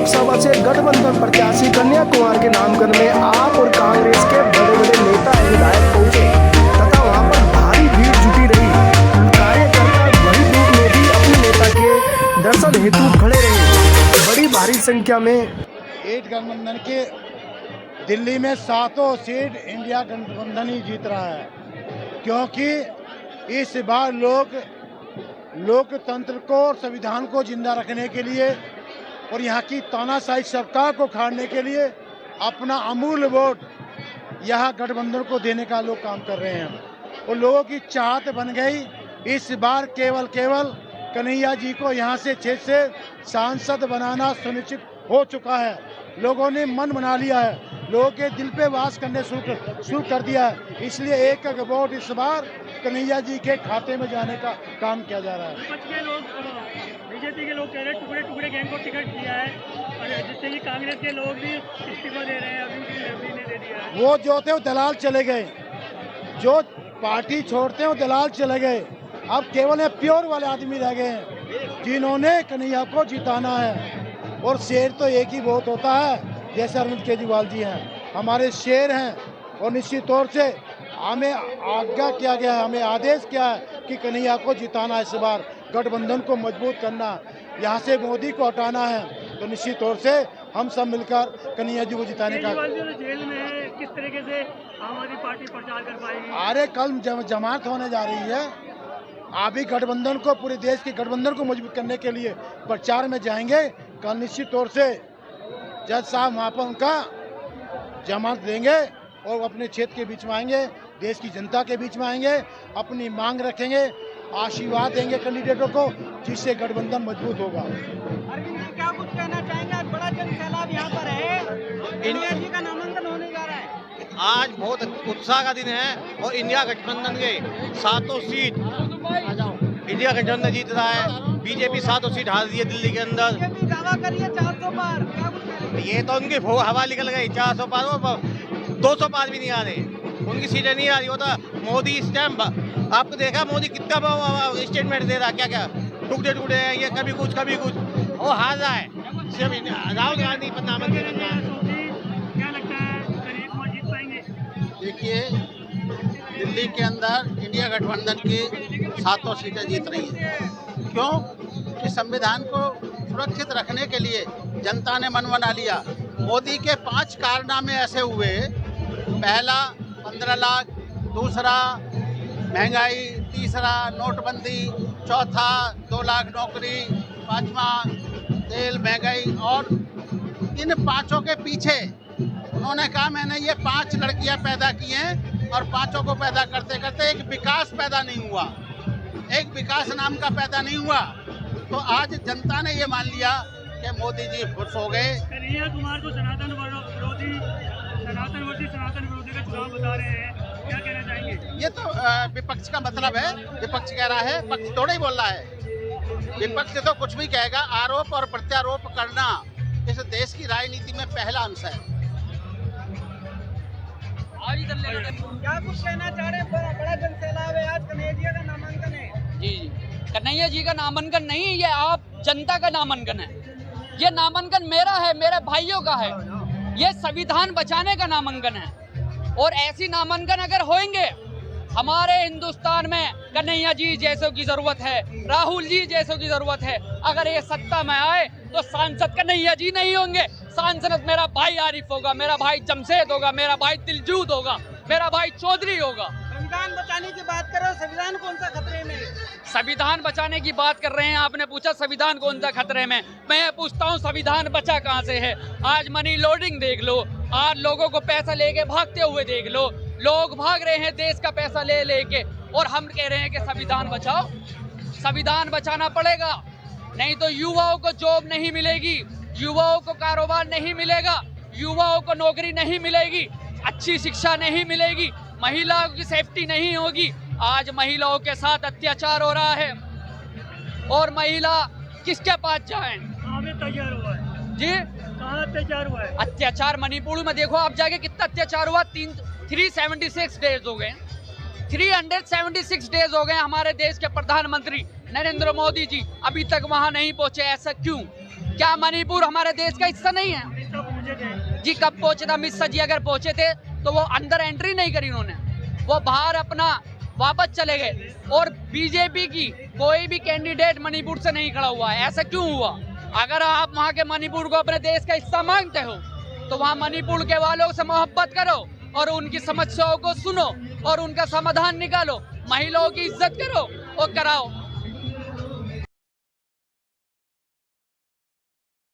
लोकसभा से गठबंधन प्रत्याशी कन्हैया कुमार के नामांकन में आप और कांग्रेस के बड़े-बड़े नेता एवं विधायक पहुंचे तथा वहां पर भारी भीड़ जुटी रही। कार्यकर्ता वही धूप में भी अपने नेता के दर्शन हेतु खड़े रहे। बड़ी भारी संख्या में एट गठबंधन के दिल्ली में 7 सीट इंडिया गठबंधन ही जीत रहा है, क्योंकि इस बार लोकतंत्र को और संविधान को जिंदा रखने के लिए और यहाँ की तानाशाही सरकार को खाड़ने के लिए अपना अमूल्य वोट यहाँ गठबंधन को देने का लोग काम कर रहे हैं और लोगों की चाहत बन गई। इस बार केवल कन्हैया जी को यहाँ से क्षेत्र से सांसद बनाना सुनिश्चित हो चुका है। लोगों ने मन बना लिया है, लोगों के दिल पे वास करने शुरू कर दिया है। इसलिए एक वोट इस बार कन्हैया जी के खाते में जाने का काम किया जा रहा है। बीजेपी के लोग कह रहे हैं टुकड़े गैंग को टिकट दिया है, और जिससे कि कांग्रेस के लोग भी इस्तीफा दे रहे हैं। अभी ने दे दिया है। वो जो थे वो दलाल चले गए, जो पार्टी छोड़ते हैं वो दलाल चले गए। अब केवल प्योर वाले आदमी रह गए हैं जिन्होंने कन्हैया को जिताना है। और शेर तो एक ही बहुत होता है, जैसे अरविंद केजरीवाल जी हैं हमारे शेर हैं। और निश्चित तौर से हमें आज्ञा किया गया है, हमें आदेश किया है कि कन्हैया को जिताना है। इस बार गठबंधन को मजबूत करना, यहाँ से मोदी को हटाना है, तो निश्चित तौर से हम सब मिलकर कन्हैया जी को जिताने का। जेल में है, किस तरीके से आम आदमी पार्टी प्रचार कर पाएगी? अरे कल जमानत होने जा रही है। अभी गठबंधन को, पूरे देश के गठबंधन को मजबूत करने के लिए प्रचार में जाएंगे। कल निश्चित तौर से जज साहब वहाँ पर उनका जमानत देंगे और अपने क्षेत्र के बीच में आएंगे, देश की जनता के बीच में आएंगे, अपनी मांग रखेंगे, आशीर्वाद देंगे कैंडिडेटों को, जिससे गठबंधन मजबूत होगा। अरविंद जी क्या कुछ कहना चाहेंगे? आज बड़ा जन सैलाब यहाँ पर है, कन्हैया जी का नामांकन होने जा रहा है। आज बहुत उत्साह का दिन है और इंडिया गठबंधन के 7 सीट इंडिया गठबंधन जीत रहा है। बीजेपी 7 सीट हार रही है दिल्ली के अंदर। बीजेपी दावा करिए 400 पार, क्या कुछ कहेंगे? ये तो उनकी हवा निकल गई। 400 पार, 200 पार भी नहीं आ रहे, उनकी सीटें नहीं आ रही। होता मोदी इस टाइम आपको देखा मोदी कितना स्टेटमेंट दे रहा, क्या टुकड़े हैं, ये कभी कुछ वो हार रहा है। सिर्फ राहुल गांधी प्रधानमंत्री बन रहा है। क्या लगता है कन्हैया कुमार जीत पाएंगे? देखिए, दिल्ली के अंदर इंडिया गठबंधन की 7 सीटें जीत रही है। क्यों? कि संविधान को सुरक्षित रखने के लिए जनता ने मन बना लिया। मोदी के 5 कारनामे ऐसे हुए, पहला 15 लाख, दूसरा महंगाई, तीसरा नोटबंदी, चौथा 2 लाख नौकरी, 5वां तेल महंगाई। और इन 5 के पीछे उन्होंने कहा मैंने ये 5 लड़कियां पैदा की हैं और 5 को पैदा करते करते एक विकास पैदा नहीं हुआ, एक विकास नाम का पैदा नहीं हुआ। तो आज जनता ने ये मान लिया कि मोदी जी खुश हो गए। कन्हैया कुमार को सनातन विरोधी का चुनाव बता रहे हैं, क्या कहना चाहेंगे? ये तो विपक्ष का मतलब है, विपक्ष कह रहा है, पक्ष थोड़ा ही बोल रहा है। विपक्ष तो कुछ भी कहेगा। आरोप और प्रत्यारोप करना इस देश की राजनीति में पहला अंश है। क्या कुछ कहना चाह रहे हैं? बड़ा जन सैलाब है, आज कन्हैया जी का नामांकन है। जी, कन्हैया जी का नामांकन नहीं, ये आप जनता का नामांकन है। ये नामांकन मेरा है, मेरे भाइयों का है। ये संविधान बचाने का नामांकन है। और ऐसी नामांकन अगर होंगे, हमारे हिंदुस्तान में कन्हैया जी जैसों की जरूरत है, राहुल जी जैसों की जरूरत है। अगर ये सत्ता में आए तो सांसद कन्हैया जी नहीं होंगे, सांसद मेरा भाई आरिफ होगा, मेरा भाई जमशेद होगा, मेरा भाई दिलजूद होगा, मेरा भाई चौधरी होगा। संविधान बचाने की बात कर रहे हो, संविधान कौन सा खतरे में? संविधान बचाने की बात कर रहे हैं। आपने पूछा संविधान कौन सा खतरे में, मैं पूछता हूँ संविधान बचा कहाँ से है? आज मनी लोडिंग देख लो, आज लोगों को पैसा लेके भागते हुए देख लो। लोग भाग रहे हैं देश का पैसा ले लेके, और हम कह रहे हैं कि संविधान बचाओ। संविधान बचाना पड़ेगा, नहीं तो युवाओं को जॉब नहीं मिलेगी, युवाओं को कारोबार नहीं मिलेगा, युवाओं को नौकरी नहीं मिलेगी, अच्छी शिक्षा नहीं मिलेगी, महिलाओं की सेफ्टी नहीं होगी। आज महिलाओं के साथ अत्याचार हो रहा है और महिला किसके पास जाएं? तैयार हुआ है जी, कहाँ अत्याचार हुआ है? अत्याचार मणिपुर में देखो आप जाके, कितना अत्याचार हुआ। 376 डेज हो गए, 376 डेज हो गए। हमारे देश के प्रधानमंत्री नरेंद्र मोदी जी अभी तक वहां नहीं पहुंचे, ऐसा क्यों? क्या मणिपुर हमारे देश का हिस्सा नहीं है? अमित शाह पहुंचे थे। जी कब पहुंचे थे अमित शाह जी? अगर पहुंचे थे तो वो अंदर एंट्री नहीं करी उन्होंने, वो बाहर अपना वापस चले गए। और बीजेपी की कोई भी कैंडिडेट मणिपुर से नहीं खड़ा हुआ है। ऐसा क्यों हुआ? अगर आप वहाँ के मणिपुर को अपने देश का हिस्सा मानते हो तो वहाँ मणिपुर के वालों से मोहब्बत करो और उनकी समस्याओं को सुनो और उनका समाधान निकालो, महिलाओं की इज्जत करो और कराओ।